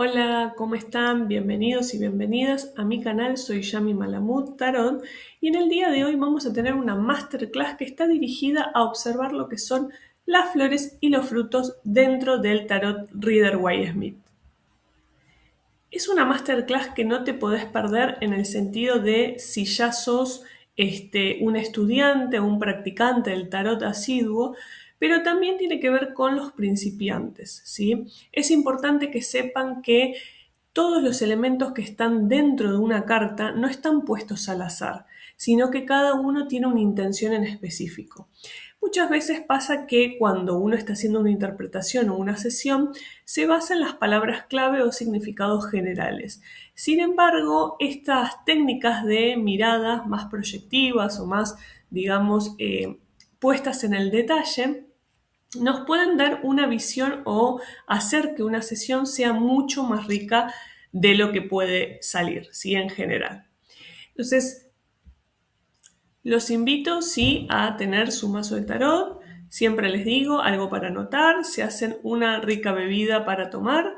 Hola, ¿cómo están? Bienvenidos y bienvenidas a mi canal. Soy Yami Malamud Tarot y en el día de hoy vamos a tener una masterclass que está dirigida a observar lo que son las flores y los frutos dentro del tarot Rider-Waite-Smith. Es una masterclass que no te podés perder en el sentido de si ya sos un estudiante o un practicante del tarot asiduo, pero también tiene que ver con los principiantes, ¿sí? Es importante que sepan que todos los elementos que están dentro de una carta no están puestos al azar, sino que cada uno tiene una intención en específico. Muchas veces pasa que cuando uno está haciendo una interpretación o una sesión, se basa en las palabras clave o significados generales. Sin embargo, estas técnicas de miradas más proyectivas o más, digamos, puestas en el detalle, nos pueden dar una visión o hacer que una sesión sea mucho más rica de lo que puede salir, ¿sí? En general. Entonces, los invito, sí, a tener su mazo de tarot. Siempre les digo, algo para anotar, se hacen una rica bebida para tomar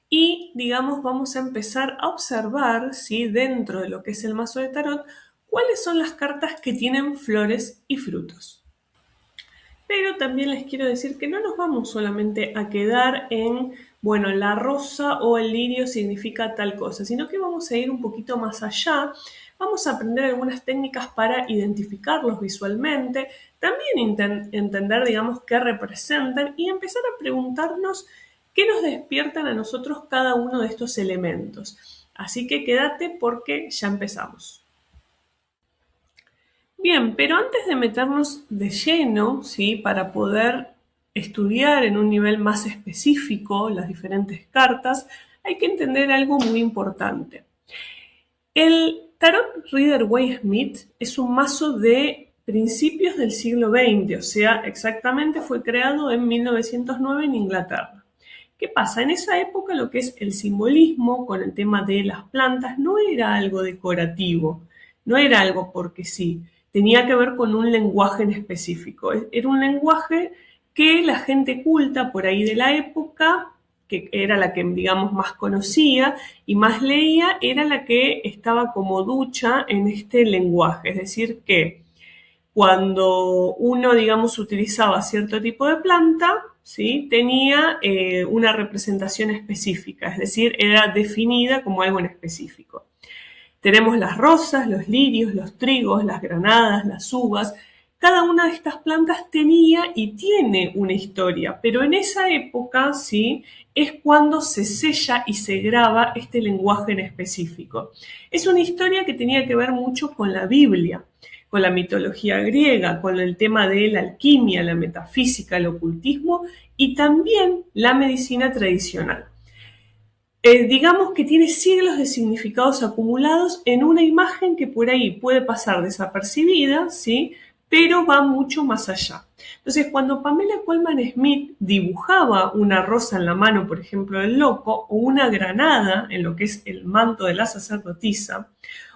y, digamos, vamos a empezar a observar, ¿sí? Dentro de lo que es el mazo de tarot, cuáles son las cartas que tienen flores y frutos. Pero también les quiero decir que no nos vamos solamente a quedar en, bueno, la rosa o el lirio significa tal cosa, sino que vamos a ir un poquito más allá. Vamos a aprender algunas técnicas para identificarlos visualmente, también entender, digamos, qué representan y empezar a preguntarnos qué nos despiertan a nosotros cada uno de estos elementos. Así que quédate porque ya empezamos. Bien, pero antes de meternos de lleno, ¿sí? Para poder estudiar en un nivel más específico las diferentes cartas, hay que entender algo muy importante. El Tarot Rider-Waite-Smith es un mazo de principios del siglo XX, o sea, exactamente fue creado en 1909 en Inglaterra. ¿Qué pasa? En esa época lo que es el simbolismo con el tema de las plantas no era algo decorativo, no era algo porque sí, tenía que ver con un lenguaje en específico. Era un lenguaje que la gente culta por ahí de la época, que era la que, digamos, más conocía y más leía, era la que estaba como ducha en este lenguaje. Es decir, que cuando uno, digamos, utilizaba cierto tipo de planta, ¿sí? Tenía una representación específica, es decir, era definida como algo en específico. Tenemos las rosas, los lirios, los trigos, las granadas, las uvas. Cada una de estas plantas tenía y tiene una historia, pero en esa época, ¿sí? Es cuando se sella y se graba este lenguaje en específico. Es una historia que tenía que ver mucho con la Biblia, con la mitología griega, con el tema de la alquimia, la metafísica, el ocultismo y también la medicina tradicional. Digamos que tiene siglos de significados acumulados en una imagen que por ahí puede pasar desapercibida, ¿sí? Pero va mucho más allá. Entonces, cuando Pamela Colman Smith dibujaba una rosa en la mano, por ejemplo, del loco, o una granada en lo que es el manto de la sacerdotisa,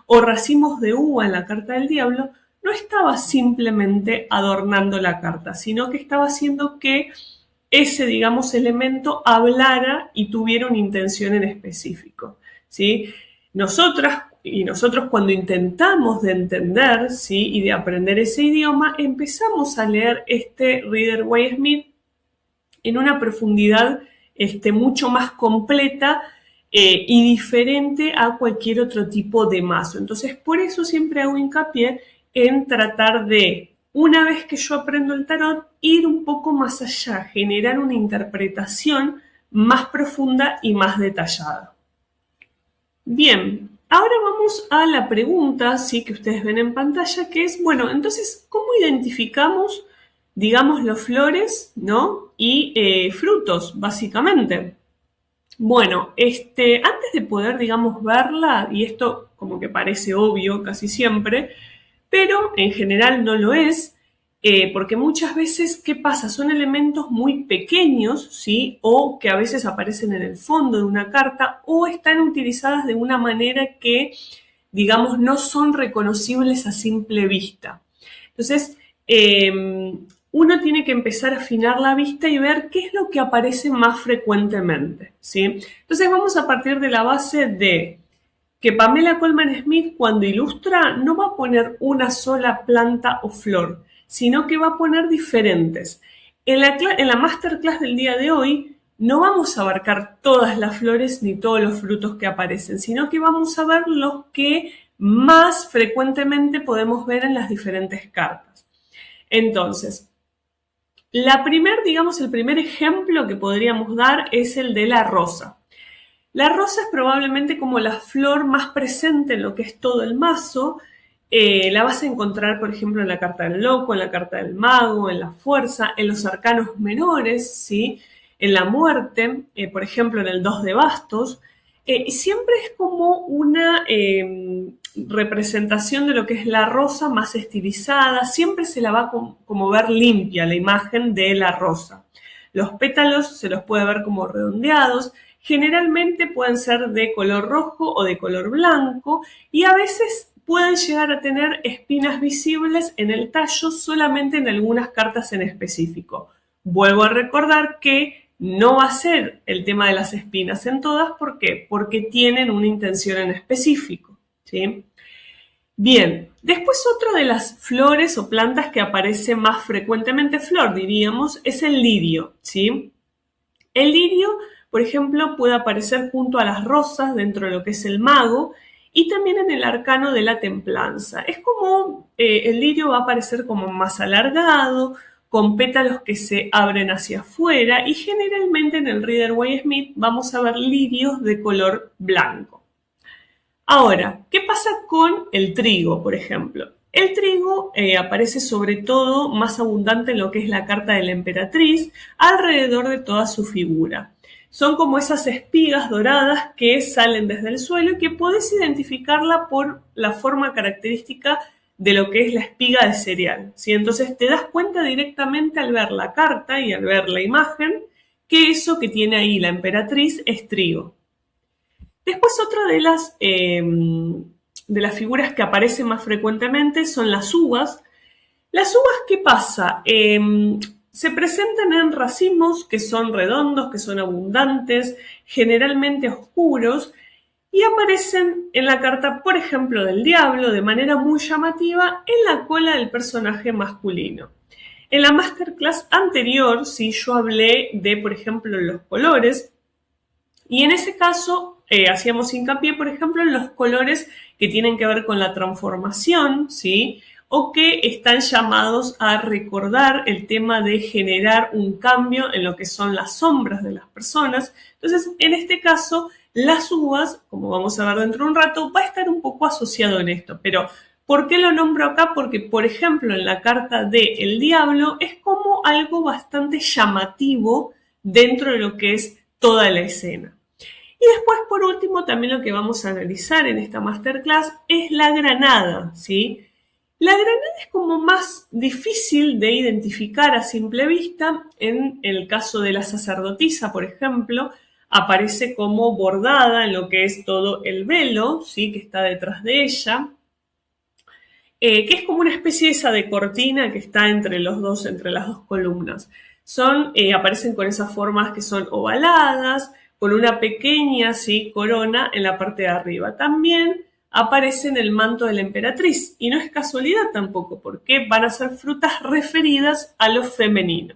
o racimos de uva en la carta del diablo, no estaba simplemente adornando la carta, sino que estaba haciendo que ese, digamos, elemento hablara y tuviera una intención en específico, ¿sí? Nosotros cuando intentamos de entender, ¿sí? Y de aprender ese idioma, empezamos a leer este Rider-Waite-Smith en una profundidad mucho más completa y diferente a cualquier otro tipo de mazo. Entonces, por eso siempre hago hincapié en tratar de, una vez que yo aprendo el tarot, ir un poco más allá, generar una interpretación más profunda y más detallada. Bien, ahora vamos a la pregunta, sí, que ustedes ven en pantalla, que es, bueno, entonces, ¿cómo identificamos, digamos, las flores, ¿no? Y frutos, básicamente. Bueno, antes de poder, digamos, verla, y esto como que parece obvio casi siempre, pero en general no lo es, porque muchas veces, ¿qué pasa? Son elementos muy pequeños, ¿sí? O que a veces aparecen en el fondo de una carta o están utilizadas de una manera que, digamos, no son reconocibles a simple vista. Entonces, uno tiene que empezar a afinar la vista y ver qué es lo que aparece más frecuentemente, ¿sí? Entonces vamos a partir de la base de que Pamela Colman Smith, cuando ilustra, no va a poner una sola planta o flor, sino que va a poner diferentes. En la masterclass del día de hoy no vamos a abarcar todas las flores ni todos los frutos que aparecen, sino que vamos a ver los que más frecuentemente podemos ver en las diferentes cartas. Entonces, el primer ejemplo que podríamos dar es el de la rosa. La rosa es probablemente como la flor más presente en lo que es todo el mazo. La vas a encontrar, por ejemplo, en la carta del loco, en la carta del mago, en la fuerza, en los arcanos menores, ¿sí? En la muerte, por ejemplo, en el 2 de bastos. Siempre es como una representación de lo que es la rosa más estilizada. Siempre se la va a como ver limpia la imagen de la rosa. Los pétalos se los puede ver como redondeados. Generalmente pueden ser de color rojo o de color blanco y a veces pueden llegar a tener espinas visibles en el tallo solamente en algunas cartas en específico. Vuelvo a recordar que no va a ser el tema de las espinas en todas. ¿Por qué? Porque tienen una intención en específico, ¿sí? Bien, después otra de las flores o plantas que aparece más frecuentemente, flor diríamos, es el lirio, ¿sí? El lirio, por ejemplo, puede aparecer junto a las rosas dentro de lo que es el mago y también en el arcano de la templanza. Es como el lirio va a aparecer como más alargado, con pétalos que se abren hacia afuera y generalmente en el Rider-Waite-Smith vamos a ver lirios de color blanco. Ahora, ¿qué pasa con el trigo, por ejemplo? El trigo aparece sobre todo más abundante en lo que es la carta de la emperatriz, alrededor de toda su figura. Son como esas espigas doradas que salen desde el suelo y que podés identificarla por la forma característica de lo que es la espiga de cereal, ¿sí? Entonces te das cuenta directamente al ver la carta y al ver la imagen que eso que tiene ahí la emperatriz es trigo. Después otra de las figuras que aparecen más frecuentemente son las uvas. Las uvas, ¿qué pasa? Se presentan en racimos que son redondos, que son abundantes, generalmente oscuros, y aparecen en la carta, por ejemplo, del diablo, de manera muy llamativa, en la cola del personaje masculino. En la masterclass anterior, sí, yo hablé de, por ejemplo, los colores, y en ese caso hacíamos hincapié, por ejemplo, en los colores que tienen que ver con la transformación, ¿sí? O que están llamados a recordar el tema de generar un cambio en lo que son las sombras de las personas. Entonces, en este caso, las uvas, como vamos a ver dentro de un rato, va a estar un poco asociado en esto. Pero, ¿por qué lo nombro acá? Porque, por ejemplo, en la carta de El Diablo es como algo bastante llamativo dentro de lo que es toda la escena. Y después, por último, también lo que vamos a analizar en esta masterclass es la granada, ¿sí? La granada es como más difícil de identificar a simple vista. En el caso de la sacerdotisa, por ejemplo, aparece como bordada en lo que es todo el velo, ¿sí? Que está detrás de ella, que es como una especie esa de cortina que está entre las dos columnas. Aparecen con esas formas que son ovaladas, con una pequeña, ¿sí?, corona en la parte de arriba. También aparece en el manto de la emperatriz, y no es casualidad tampoco, porque van a ser frutas referidas a lo femenino.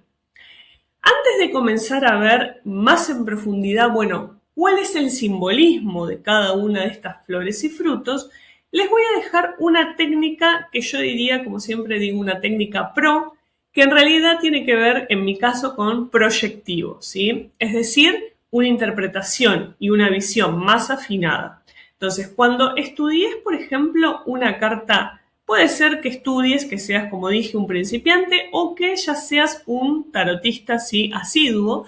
Antes de comenzar a ver más en profundidad, bueno, cuál es el simbolismo de cada una de estas flores y frutos, les voy a dejar una técnica que yo diría, como siempre digo, una técnica pro, que en realidad tiene que ver, en mi caso, con proyectivo, ¿sí? Es decir, una interpretación y una visión más afinada. Entonces, cuando estudies, por ejemplo, una carta, puede ser que estudies, que seas, como dije, un principiante o que ya seas un tarotista, sí, asiduo.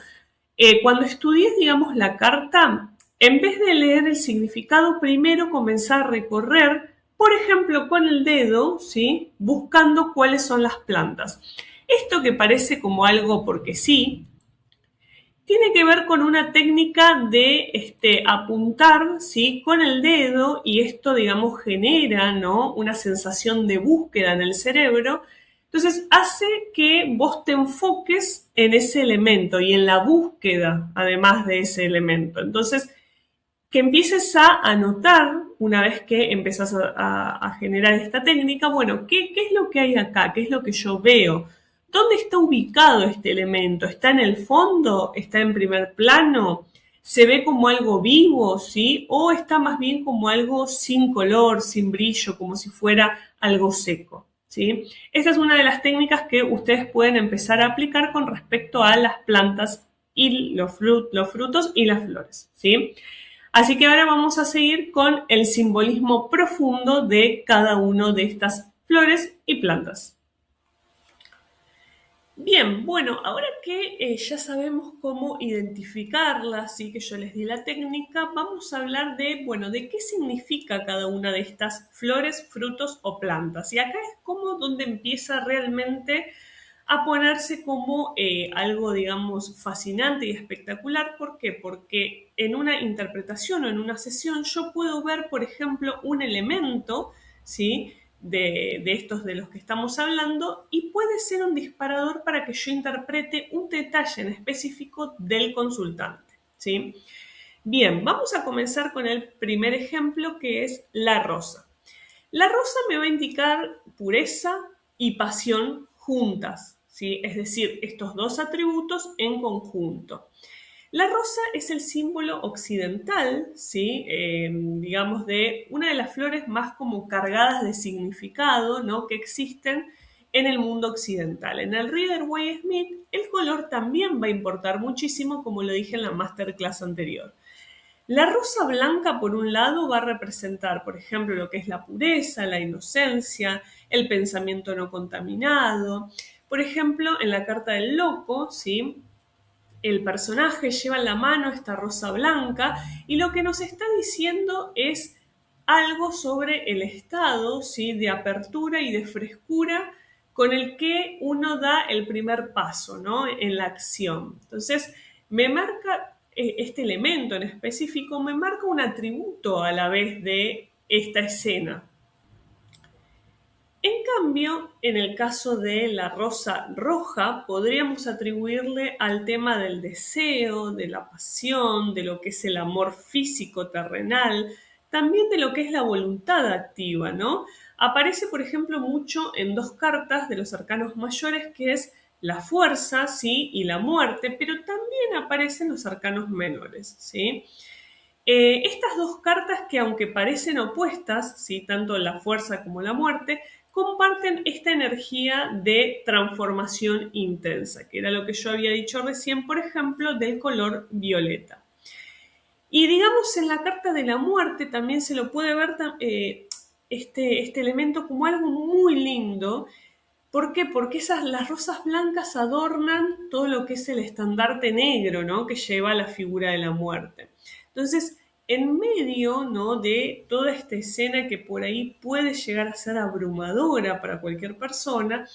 Cuando estudies, digamos, la carta, en vez de leer el significado, primero comenzar a recorrer, por ejemplo, con el dedo, ¿sí?, buscando cuáles son las plantas. Esto que parece como algo porque sí, tiene que ver con una técnica de apuntar, ¿sí?, con el dedo, y esto, digamos, genera, ¿no?, una sensación de búsqueda en el cerebro. Entonces hace que vos te enfoques en ese elemento y en la búsqueda, además de ese elemento. Entonces, que empieces a anotar, una vez que empezás a generar esta técnica, bueno, ¿qué es lo que hay acá? ¿Qué es lo que yo veo? ¿Dónde está ubicado este elemento? ¿Está en el fondo? ¿Está en primer plano? ¿Se ve como algo vivo, sí? ¿O está más bien como algo sin color, sin brillo, como si fuera algo seco? ¿Sí? Esta es una de las técnicas que ustedes pueden empezar a aplicar con respecto a las plantas y los frutos y las flores, ¿sí? Así que ahora vamos a seguir con el simbolismo profundo de cada una de estas flores y plantas. Bien, bueno, ahora que ya sabemos cómo identificarlas, sí que yo les di la técnica, vamos a hablar de, bueno, de qué significa cada una de estas flores, frutos o plantas. Y acá es como donde empieza realmente a ponerse como algo, digamos, fascinante y espectacular. ¿Por qué? Porque en una interpretación o en una sesión yo puedo ver, por ejemplo, un elemento, ¿sí? De estos de los que estamos hablando y puede ser un disparador para que yo interprete un detalle en específico del consultante, ¿sí? Bien, vamos a comenzar con el primer ejemplo, que es la rosa. La rosa me va a indicar pureza y pasión juntas, ¿sí? Es decir, estos dos atributos en conjunto. La rosa es el símbolo occidental, ¿sí? Digamos, de una de las flores más como cargadas de significado, ¿no? Que existen en el mundo occidental. En el Rider-Waite-Smith el color también va a importar muchísimo, como lo dije en la masterclass anterior. La rosa blanca, por un lado, va a representar, por ejemplo, lo que es la pureza, la inocencia, el pensamiento no contaminado. Por ejemplo, en la carta del loco, ¿sí? El personaje lleva en la mano esta rosa blanca y lo que nos está diciendo es algo sobre el estado, ¿sí? De apertura y de frescura con el que uno da el primer paso, ¿no? En la acción. Entonces, me marca este elemento en específico, me marca un atributo a la vez de esta escena. En cambio, en el caso de la rosa roja, podríamos atribuirle al tema del deseo, de la pasión, de lo que es el amor físico terrenal, también de lo que es la voluntad activa, ¿no? Aparece, por ejemplo, mucho en dos cartas de los arcanos mayores, que es la fuerza, ¿sí? Y la muerte, pero también aparecen los arcanos menores, ¿sí? Estas dos cartas, que aunque parecen opuestas, ¿sí? Tanto la fuerza como la muerte, comparten esta energía de transformación intensa, que era lo que yo había dicho recién, por ejemplo, del color violeta. Y digamos, en la carta de la muerte también se lo puede ver este elemento como algo muy lindo. ¿Por qué? Porque las rosas blancas adornan todo lo que es el estandarte negro, ¿no? Que lleva la figura de la muerte. Entonces, en medio, ¿no? De toda esta escena que por ahí puede llegar a ser abrumadora para cualquier persona,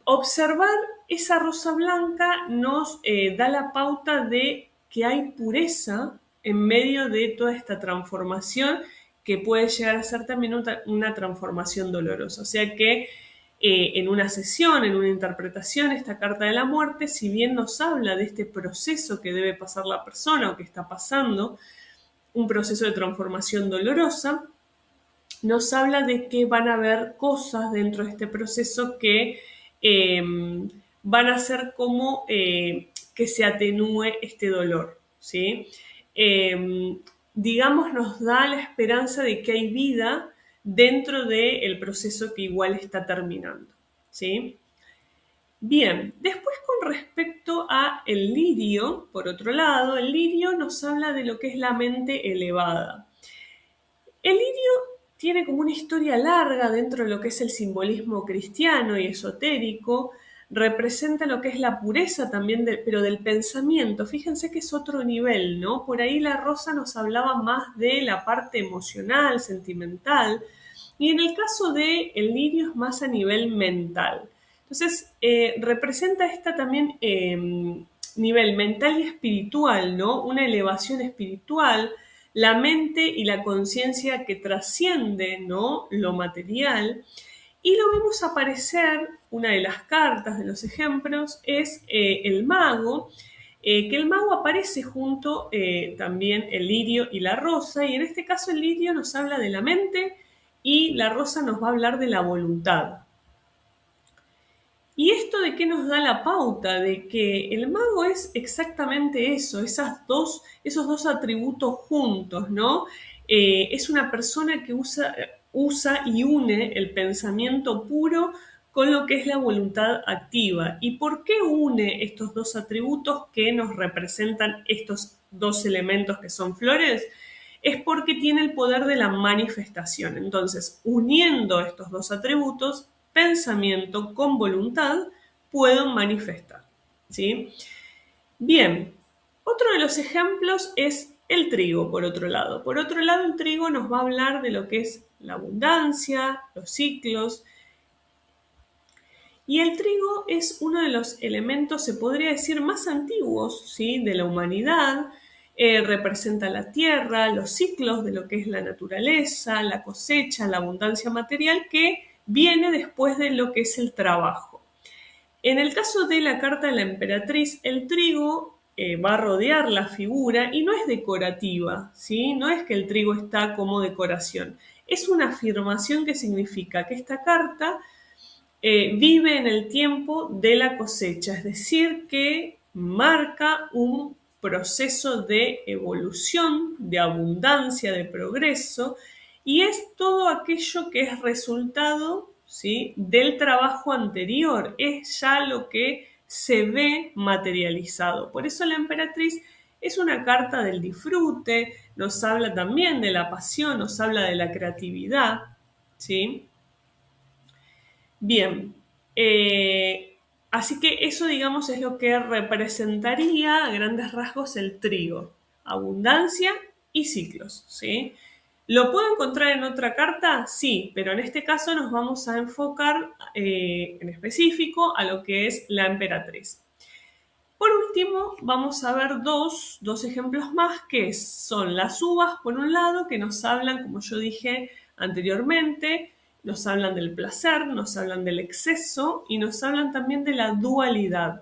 observar esa rosa blanca nos da la pauta de que hay pureza en medio de toda esta transformación, que puede llegar a ser también una transformación dolorosa. O sea que en una sesión, en una interpretación, esta carta de la muerte, si bien nos habla de este proceso que debe pasar la persona o que está pasando, un proceso de transformación dolorosa, nos habla de que van a haber cosas dentro de este proceso que van a hacer como que se atenúe este dolor, ¿sí? Digamos, nos da la esperanza de que hay vida dentro del proceso que igual está terminando, ¿sí? Bien, después con respecto a el lirio, por otro lado, el lirio nos habla de lo que es la mente elevada. El lirio tiene como una historia larga dentro de lo que es el simbolismo cristiano y esotérico, representa lo que es la pureza también, pero del pensamiento. Fíjense que es otro nivel, ¿no? Por ahí la rosa nos hablaba más de la parte emocional, sentimental, y en el caso de el lirio es más a nivel mental. Entonces, representa esta también nivel mental y espiritual, ¿no? Una elevación espiritual, la mente y la conciencia que trasciende, ¿no? Lo material. Y lo vemos aparecer, una de las cartas de los ejemplos es el mago, que el mago aparece junto también el lirio y la rosa, y en este caso el lirio nos habla de la mente y la rosa nos va a hablar de la voluntad. ¿Y esto de qué nos da la pauta? De que el mago es exactamente eso, esos dos atributos juntos, ¿no? Es una persona que usa y une el pensamiento puro con lo que es la voluntad activa. ¿Y por qué une estos dos atributos que nos representan estos dos elementos que son flores? Es porque tiene el poder de la manifestación. Entonces, uniendo estos dos atributos, pensamiento con voluntad, puedo manifestar. ¿Sí? Bien, otro de los ejemplos es el trigo, por otro lado. Por otro lado, el trigo nos va a hablar de lo que es la abundancia, los ciclos. Y el trigo es uno de los elementos, se podría decir, más antiguos, ¿sí?, de la humanidad. Representa la tierra, los ciclos de lo que es la naturaleza, la cosecha, la abundancia material que viene después de lo que es el trabajo. En el caso de la carta de la emperatriz, el trigo va a rodear la figura y no es decorativa, ¿sí? No es que el trigo está como decoración. Es una afirmación que significa que esta carta vive en el tiempo de la cosecha, es decir, que marca un proceso de evolución, de abundancia, de progreso, y es todo aquello que es resultado, ¿sí?, del trabajo anterior, es ya lo que se ve materializado. Por eso la emperatriz es una carta del disfrute, nos habla también de la pasión, nos habla de la creatividad, ¿sí? Bien, así que eso, digamos, es lo que representaría a grandes rasgos el trigo, abundancia y ciclos, ¿sí? ¿Lo puedo encontrar en otra carta? Sí, pero en este caso nos vamos a enfocar en específico a lo que es la emperatriz. Por último, vamos a ver dos ejemplos más, que son las uvas, por un lado, que nos hablan, como yo dije anteriormente, nos hablan del placer, nos hablan del exceso y nos hablan también de la dualidad.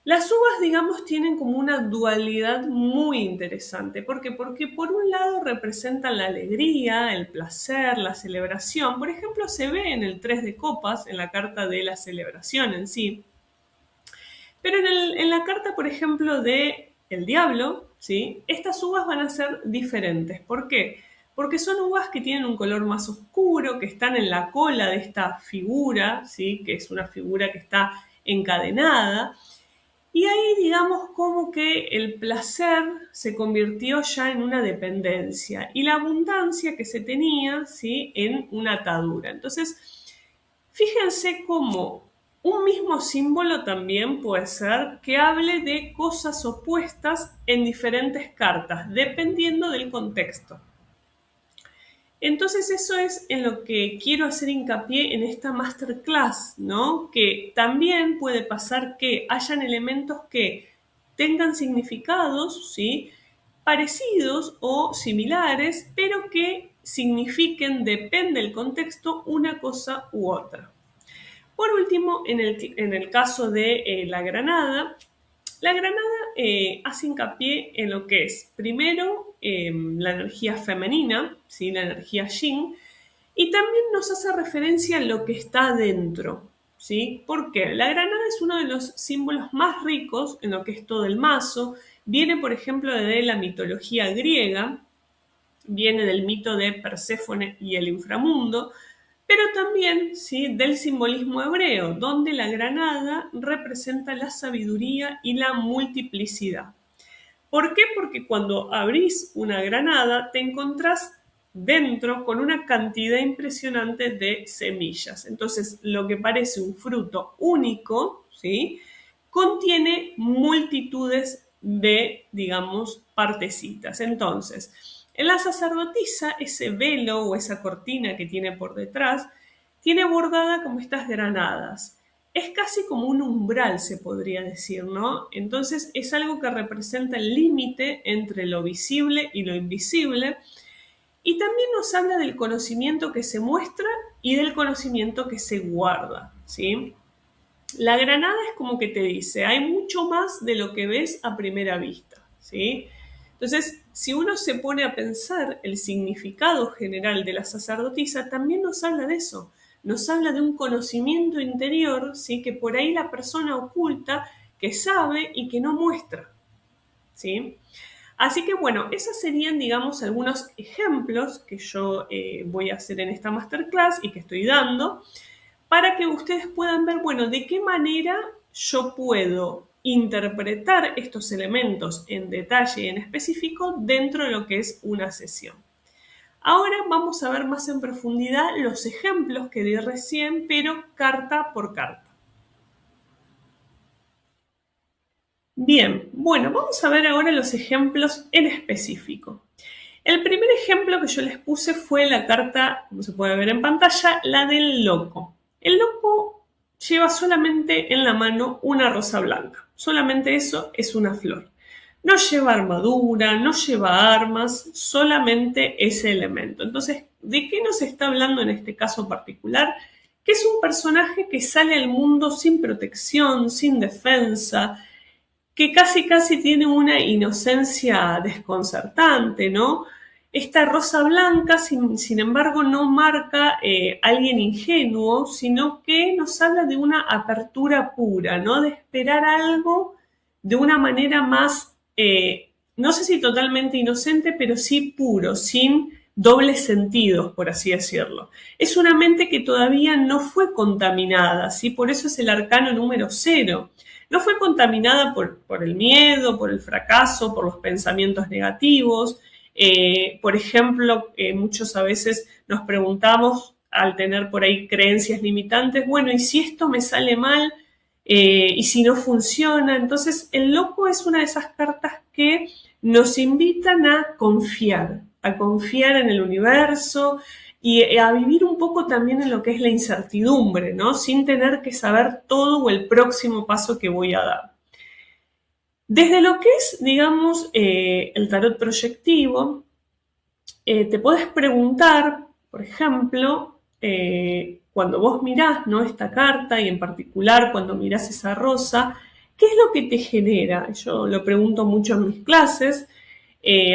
Las uvas, digamos, tienen como una dualidad muy interesante. ¿Por qué? Porque por un lado representan la alegría, el placer, la celebración. Por ejemplo, se ve en el 3 de copas, en la carta de la celebración en sí. Pero en la carta, por ejemplo, de el diablo, ¿sí?, estas uvas van a ser diferentes. ¿Por qué? Porque son uvas que tienen un color más oscuro, que están en la cola de esta figura, ¿sí?, que es una figura que está encadenada. Y ahí, digamos, como que el placer se convirtió ya en una dependencia y la abundancia que se tenía, ¿sí?, en una atadura. Entonces, fíjense cómo un mismo símbolo también puede ser que hable de cosas opuestas en diferentes cartas, dependiendo del contexto. Entonces eso es en lo que quiero hacer hincapié en esta masterclass, ¿no? Que también puede pasar que hayan elementos que tengan significados, ¿sí?, parecidos o similares, pero que signifiquen, depende del contexto, una cosa u otra. Por último, en el caso de la granada hace hincapié en lo que es, primero, la energía femenina, ¿sí?, la energía yin, y también nos hace referencia a lo que está dentro, ¿sí? ¿Por qué? La granada es uno de los símbolos más ricos en lo que es todo el mazo. Viene, por ejemplo, de la mitología griega, viene del mito de Perséfone y el inframundo, pero también, ¿sí?, del simbolismo hebreo, donde la granada representa la sabiduría y la multiplicidad. ¿Por qué? Porque cuando abrís una granada te encontrás dentro con una cantidad impresionante de semillas. Entonces, lo que parece un fruto único, ¿sí?, contiene multitudes de, digamos, partecitas. Entonces, en la sacerdotisa, ese velo o esa cortina que tiene por detrás, tiene bordada como estas granadas. Es casi como un umbral, se podría decir, ¿no? Entonces es algo que representa el límite entre lo visible y lo invisible. Y también nos habla del conocimiento que se muestra y del conocimiento que se guarda, ¿sí? La granada es como que te dice, hay mucho más de lo que ves a primera vista, ¿sí? Entonces, si uno se pone a pensar el significado general de la sacerdotisa, también nos habla de eso, nos habla de un conocimiento interior, ¿sí? Que por ahí la persona oculta, que sabe y que no muestra, ¿sí? Así que bueno, esos serían, digamos, algunos ejemplos que yo voy a hacer en esta masterclass y que estoy dando, para que ustedes puedan ver, bueno, de qué manera yo puedo interpretar estos elementos en detalle y en específico dentro de lo que es una sesión. Ahora vamos a ver más en profundidad los ejemplos que di recién, pero carta por carta. Bien, bueno, vamos a ver ahora los ejemplos en específico. El primer ejemplo que yo les puse fue la carta, como se puede ver en pantalla, la del loco. El loco lleva solamente en la mano una rosa blanca. Solamente eso es una flor. No lleva armadura, no lleva armas, solamente ese elemento. Entonces, ¿de qué nos está hablando en este caso particular? Que es un personaje que sale al mundo sin protección, sin defensa, que casi tiene una inocencia desconcertante, ¿no? Esta rosa blanca, sin embargo, no marca alguien ingenuo, sino que nos habla de una apertura pura, ¿no? De esperar algo de una manera más, no sé si totalmente inocente, pero sí puro, sin dobles sentidos, por así decirlo. Es una mente que todavía no fue contaminada, ¿sí? Por eso es el arcano número 0. No fue contaminada por el miedo, por el fracaso, por los pensamientos negativos. Por ejemplo, muchos a veces nos preguntamos, al tener por ahí creencias limitantes, bueno, ¿y si esto me sale mal? ¿Y si no funciona? Entonces, el loco es una de esas cartas que nos invitan a confiar en el universo, y a vivir un poco también en lo que es la incertidumbre, ¿no? Sin tener que saber todo o el próximo paso que voy a dar. Desde lo que es, digamos, el tarot proyectivo, te puedes preguntar, por ejemplo, cuando vos mirás, ¿no?, esta carta, y en particular cuando mirás esa rosa, ¿qué es lo que te genera? Yo lo pregunto mucho en mis clases,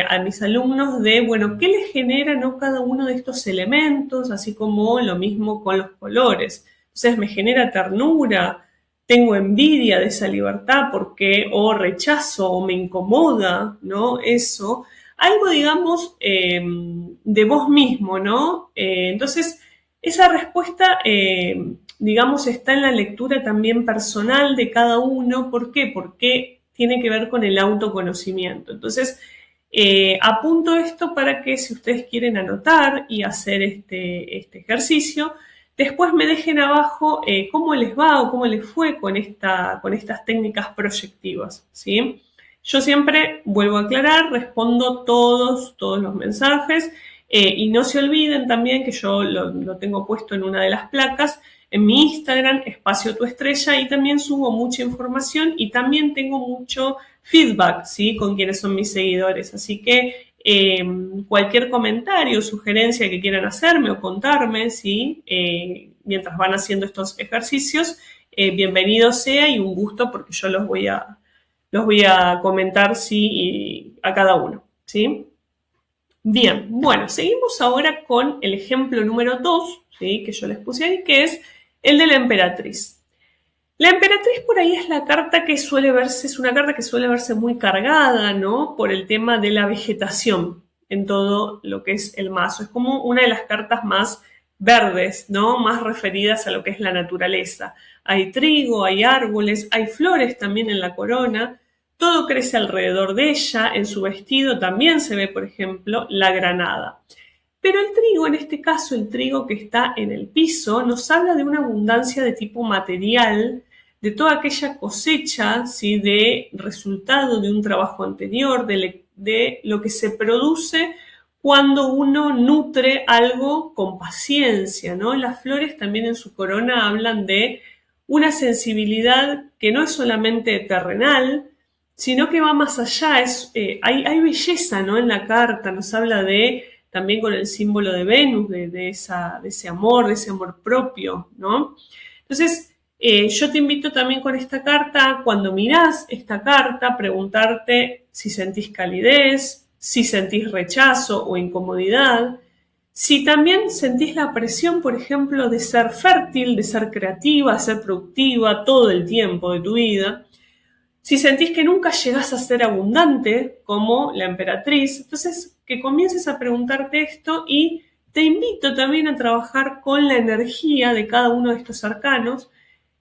a mis alumnos de, bueno, ¿qué les genera, no, cada uno de estos elementos? Así como lo mismo con los colores. Entonces, me genera ternura, tengo envidia de esa libertad porque o rechazo o me incomoda, ¿no? Eso. Algo, digamos, de vos mismo, ¿no? Entonces, esa respuesta, digamos, está en la lectura también personal de cada uno. ¿Por qué? Porque tiene que ver con el autoconocimiento. Entonces, apunto esto para que, si ustedes quieren anotar y hacer este ejercicio, después me dejen abajo cómo les va o cómo les fue con estas técnicas proyectivas, ¿sí? Yo siempre, vuelvo a aclarar, respondo todos los mensajes, y no se olviden también que yo lo tengo puesto en una de las placas, en mi Instagram, Espacio Tu Estrella, y también subo mucha información y también tengo mucho feedback, ¿sí?, con quienes son mis seguidores. Así que cualquier comentario o sugerencia que quieran hacerme o contarme, ¿sí?, mientras van haciendo estos ejercicios, bienvenido sea, y un gusto, porque yo los voy a comentar, sí, a cada uno, ¿sí? Bien, bueno, seguimos ahora con el ejemplo número 2, ¿sí?, que yo les puse ahí, que es el de la emperatriz. La emperatriz por ahí es la carta que suele verse, es una carta que suele verse muy cargada, ¿no?, por el tema de la vegetación en todo lo que es el mazo. Es como una de las cartas más verdes, ¿no?, más referidas a lo que es la naturaleza. Hay trigo, hay árboles, hay flores también en la corona. Todo crece alrededor de ella. En su vestido también se ve, por ejemplo, la granada. Pero el trigo, en este caso el trigo que está en el piso, nos habla de una abundancia de tipo material, de toda aquella cosecha, ¿sí?, de resultado de un trabajo anterior, de lo que se produce cuando uno nutre algo con paciencia, ¿no? Las flores también en su corona hablan de una sensibilidad que no es solamente terrenal, sino que va más allá. Hay belleza, ¿no?, en la carta. Nos habla de también con el símbolo de Venus, de ese amor propio, ¿no? Entonces, yo te invito también con esta carta, cuando mirás esta carta, preguntarte si sentís calidez, si sentís rechazo o incomodidad, si también sentís la presión, por ejemplo, de ser fértil, de ser creativa, de ser productiva todo el tiempo de tu vida, si sentís que nunca llegás a ser abundante, como la emperatriz, entonces que comiences a preguntarte esto y te invito también a trabajar con la energía de cada uno de estos arcanos.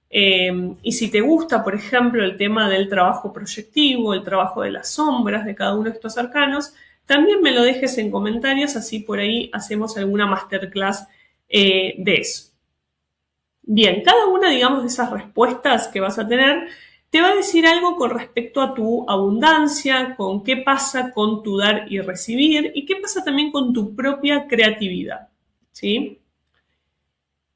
Y si te gusta, por ejemplo, el tema del trabajo proyectivo, el trabajo de las sombras de cada uno de estos arcanos, también me lo dejes en comentarios, así por ahí hacemos alguna masterclass de eso. Bien, cada una, digamos, de esas respuestas que vas a tener te va a decir algo con respecto a tu abundancia, con qué pasa con tu dar y recibir y qué pasa también con tu propia creatividad, ¿sí?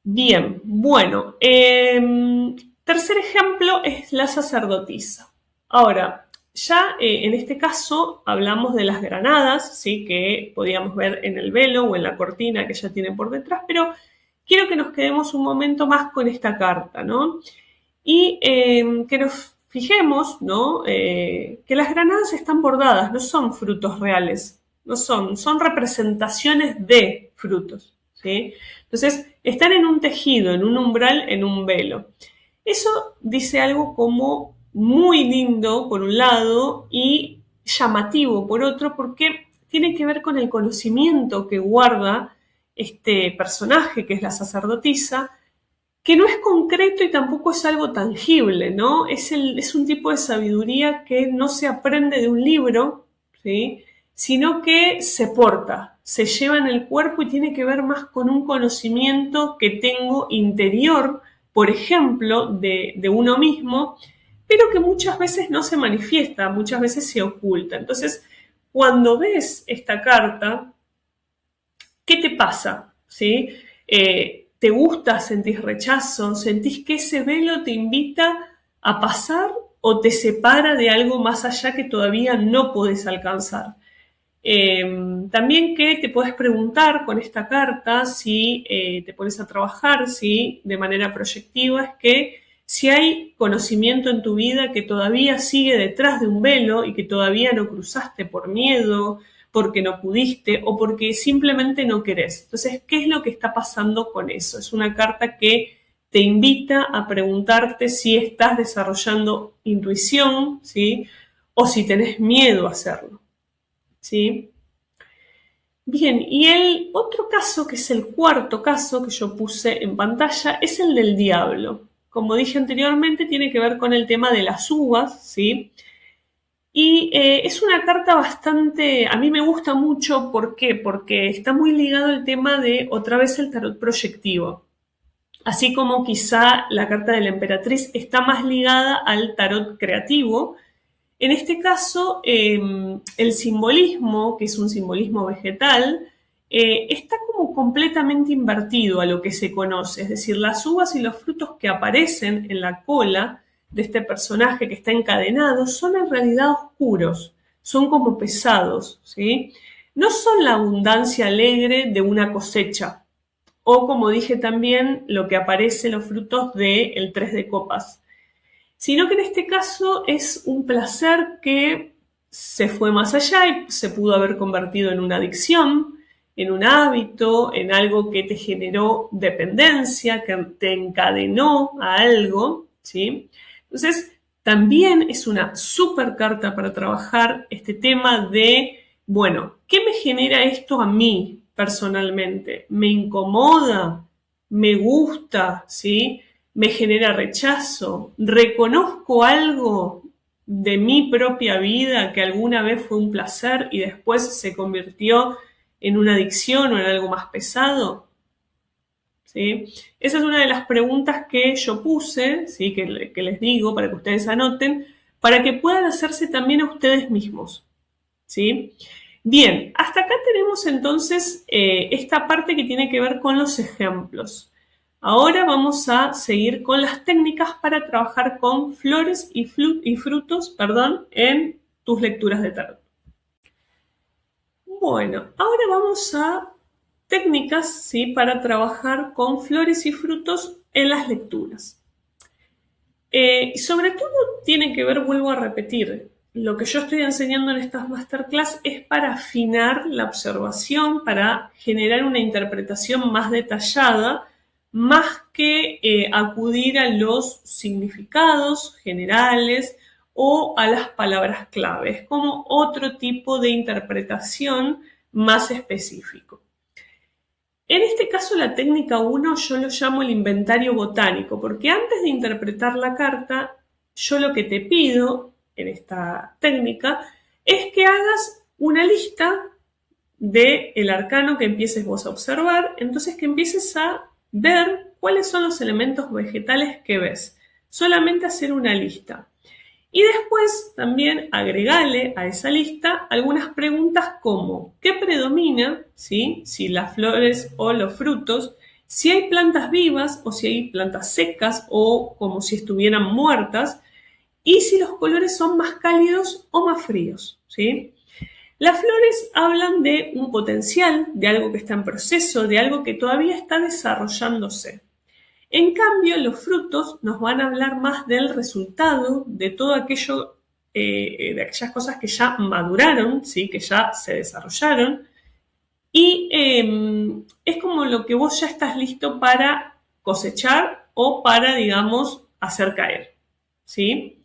Bien, bueno, tercer ejemplo es la sacerdotisa. Ahora, ya en este caso hablamos de las granadas, ¿sí? Que podíamos ver en el velo o en la cortina que ella tiene por detrás, pero quiero que nos quedemos un momento más con esta carta, ¿no? Y que nos fijemos, ¿no? Que las granadas están bordadas, no son frutos reales, no son representaciones de frutos, ¿sí? Entonces, están en un tejido, en un umbral, en un velo. Eso dice algo como muy lindo, por un lado, y llamativo, por otro, porque tiene que ver con el conocimiento que guarda este personaje, que es la sacerdotisa, que no es concreto y tampoco es algo tangible, ¿no? Es un tipo de sabiduría que no se aprende de un libro, ¿sí? Sino que se porta, se lleva en el cuerpo y tiene que ver más con un conocimiento que tengo interior, por ejemplo, de uno mismo, pero que muchas veces no se manifiesta, muchas veces se oculta. Entonces, cuando ves esta carta, ¿qué te pasa? ¿Sí? ¿Te gusta? ¿Sentís rechazo? ¿Sentís que ese velo te invita a pasar o te separa de algo más allá que todavía no podés alcanzar? También que te puedes preguntar con esta carta si te pones a trabajar, si de manera proyectiva, es que si hay conocimiento en tu vida que todavía sigue detrás de un velo y que todavía no cruzaste por miedo, porque no pudiste o porque simplemente no querés. Entonces, ¿qué es lo que está pasando con eso? Es una carta que te invita a preguntarte si estás desarrollando intuición, ¿sí? O si tenés miedo a hacerlo, ¿sí? Bien, y el otro caso, que es el cuarto caso que yo puse en pantalla, es el del diablo. Como dije anteriormente, tiene que ver con el tema de las uvas, ¿sí? Y es una carta bastante, a mí me gusta mucho, ¿por qué? Porque está muy ligado al tema de, otra vez, el tarot proyectivo. Así como quizá la carta de la emperatriz está más ligada al tarot creativo. En este caso, el simbolismo, que es un simbolismo vegetal, está como completamente invertido a lo que se conoce. Es decir, las uvas y los frutos que aparecen en la cola de este personaje que está encadenado son en realidad oscuros, son como pesados, ¿sí? No son la abundancia alegre de una cosecha, o como dije también, lo que aparece en los frutos del 3 de copas, sino que en este caso es un placer que se fue más allá y se pudo haber convertido en una adicción, en un hábito, en algo que te generó dependencia, que te encadenó a algo, ¿sí? Entonces, también es una super carta para trabajar este tema de, bueno, ¿qué me genera esto a mí personalmente? ¿Me incomoda? ¿Me gusta? ¿Sí? ¿Me genera rechazo? ¿Reconozco algo de mi propia vida que alguna vez fue un placer y después se convirtió en una adicción o en algo más pesado? ¿Sí? Esa es una de las preguntas que yo puse, ¿sí? que les digo para que ustedes anoten, para que puedan hacerse también a ustedes mismos, ¿sí? Bien, hasta acá tenemos entonces esta parte que tiene que ver con los ejemplos. Ahora vamos a seguir con las técnicas para trabajar con flores y frutos, en tus lecturas de tarot. Bueno, ahora vamos a técnicas, ¿sí?, para trabajar con flores y frutos en las lecturas. Y sobre todo tiene que ver, vuelvo a repetir, lo que yo estoy enseñando en estas masterclass es para afinar la observación, para generar una interpretación más detallada, más que acudir a los significados generales o a las palabras claves, como otro tipo de interpretación más específico. En este caso, la técnica 1 yo lo llamo el inventario botánico, porque antes de interpretar la carta, yo lo que te pido en esta técnica es que hagas una lista del arcano que empieces vos a observar, entonces que empieces a ver cuáles son los elementos vegetales que ves. Solamente hacer una lista. Y después también agregale a esa lista algunas preguntas como ¿qué predomina? ¿Sí? Si las flores o los frutos, si hay plantas vivas o si hay plantas secas o como si estuvieran muertas, y si los colores son más cálidos o más fríos. ¿Sí? Las flores hablan de un potencial, de algo que está en proceso, de algo que todavía está desarrollándose. En cambio, los frutos nos van a hablar más del resultado, de todo aquello, de aquellas cosas que ya maduraron, ¿sí?, que ya se desarrollaron, y es como lo que vos ya estás listo para cosechar o para, digamos, hacer caer, ¿sí?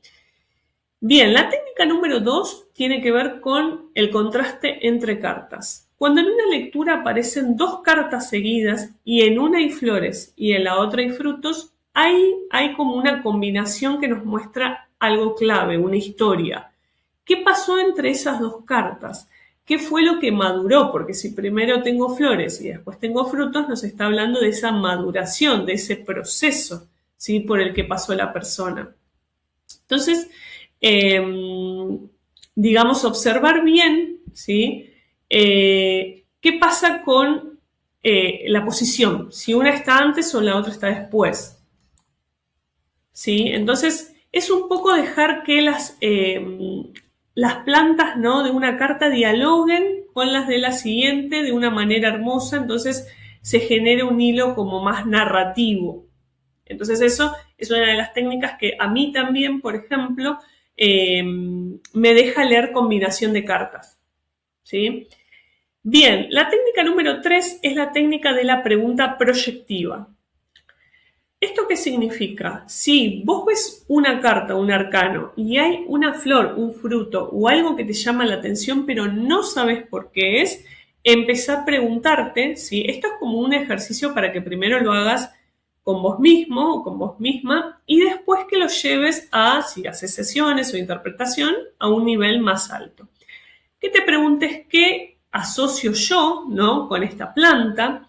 Bien, la técnica número 2 tiene que ver con el contraste entre cartas. Cuando en una lectura aparecen dos cartas seguidas y en una hay flores y en la otra hay frutos, hay como una combinación que nos muestra algo clave, una historia. ¿Qué pasó entre esas dos cartas? ¿Qué fue lo que maduró? Porque si primero tengo flores y después tengo frutos, nos está hablando de esa maduración, de ese proceso, ¿sí?, por el que pasó la persona. Entonces, digamos, observar bien, ¿sí?, qué pasa con la posición, si una está antes o la otra está después, ¿sí? Entonces, es un poco dejar que las plantas, ¿no?, de una carta dialoguen con las de la siguiente de una manera hermosa, entonces se genera un hilo como más narrativo. Entonces eso es una de las técnicas que a mí también, por ejemplo, me deja leer combinación de cartas, ¿sí? Bien, la técnica número 3 es la técnica de la pregunta proyectiva. ¿Esto qué significa? Si vos ves una carta, un arcano, y hay una flor, un fruto o algo que te llama la atención, pero no sabes por qué es, empezá a preguntarte, ¿sí? Esto es como un ejercicio para que primero lo hagas con vos mismo o con vos misma y después que lo lleves a, si haces sesiones o interpretación, a un nivel más alto. Que te preguntes qué asocio yo, ¿no?, con esta planta.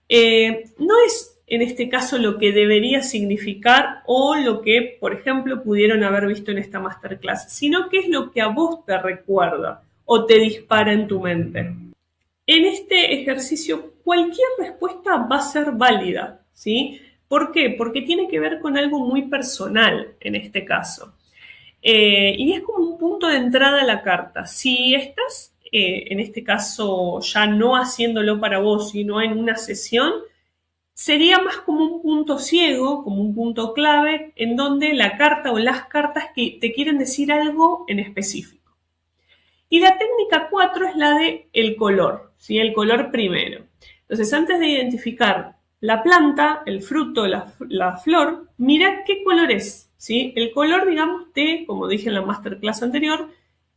No es en este caso lo que debería significar o lo que, por ejemplo, pudieron haber visto en esta masterclass, sino qué es lo que a vos te recuerda o te dispara en tu mente. En este ejercicio, cualquier respuesta va a ser válida, ¿sí? ¿Por qué? Porque tiene que ver con algo muy personal en este caso. Y es como un punto de entrada a la carta. Si estás, en este caso, ya no haciéndolo para vos, sino en una sesión, sería más como un punto ciego, como un punto clave, en donde la carta o las cartas que te quieren decir algo en específico. Y la técnica 4 es la de el color, ¿sí?, el color primero. Entonces, antes de identificar la planta, el fruto, la flor, mira qué color es, ¿sí? El color, digamos, como dije en la masterclass anterior,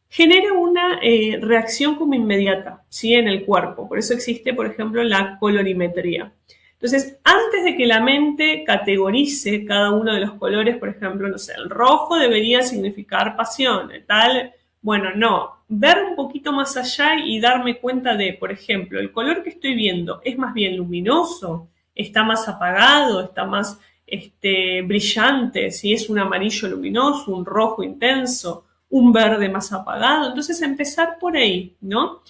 genera una reacción como inmediata, ¿sí?, en el cuerpo. Por eso existe, por ejemplo, la colorimetría. Entonces, antes de que la mente categorice cada uno de los colores, por ejemplo, no sé, el rojo debería significar pasión, tal. Bueno, no, ver un poquito más allá y darme cuenta de, por ejemplo, el color que estoy viendo es más bien luminoso, está más apagado, está más brillante, si es un amarillo luminoso, un rojo intenso, un verde más apagado. Entonces empezar por ahí, ¿no?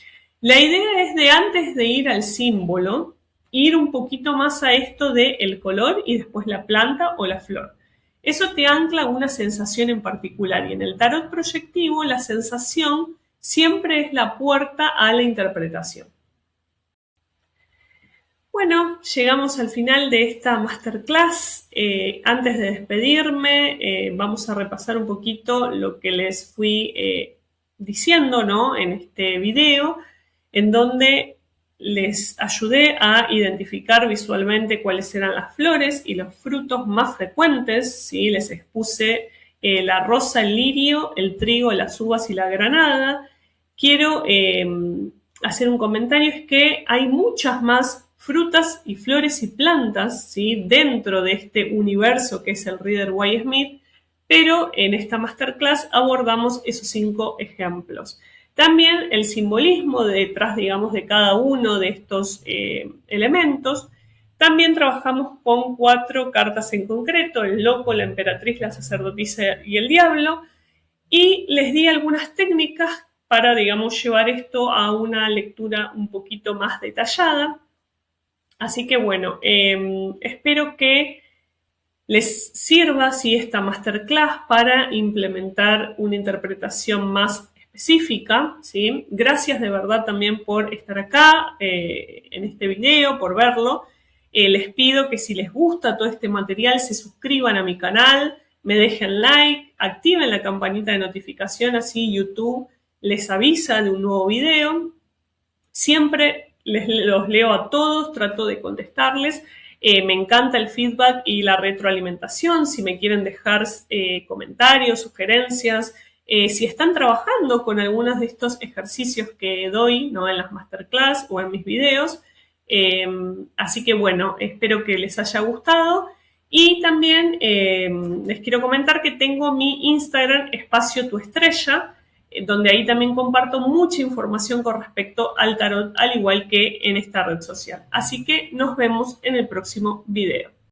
La idea es de antes de ir al símbolo, ir un poquito más a esto del color y después la planta o la flor. Eso te ancla una sensación en particular y en el tarot proyectivo la sensación siempre es la puerta a la interpretación. Bueno, llegamos al final de esta masterclass. Antes de despedirme, vamos a repasar un poquito lo que les fui diciendo, ¿no?, en este video, en donde les ayudé a identificar visualmente cuáles eran las flores y los frutos más frecuentes, ¿sí? Les expuse la rosa, el lirio, el trigo, las uvas y la granada. Quiero hacer un comentario, es que hay muchas más frutas y flores y plantas, ¿sí?, dentro de este universo que es el Rider-Waite Smith, pero en esta masterclass abordamos esos 5 ejemplos. También el simbolismo detrás, digamos, de cada uno de estos elementos. También trabajamos con 4 cartas en concreto: el loco, la emperatriz, la sacerdotisa y el diablo. Y les di algunas técnicas para, digamos, llevar esto a una lectura un poquito más detallada. Así que bueno, espero que les sirva, ¿sí?, esta masterclass para implementar una interpretación más específica, ¿sí? Gracias de verdad también por estar acá en este video, por verlo. Les pido que si les gusta todo este material se suscriban a mi canal, me dejen like, activen la campanita de notificación, así YouTube les avisa de un nuevo video. Siempre los leo a todos, trato de contestarles. Me encanta el feedback y la retroalimentación. Si me quieren dejar comentarios, sugerencias, si están trabajando con algunos de estos ejercicios que doy, ¿no?, en las masterclass o en mis videos. Así que bueno, espero que les haya gustado. Y también les quiero comentar que tengo mi Instagram, Espacio Tu Estrella, donde ahí también comparto mucha información con respecto al tarot, al igual que en esta red social. Así que nos vemos en el próximo video.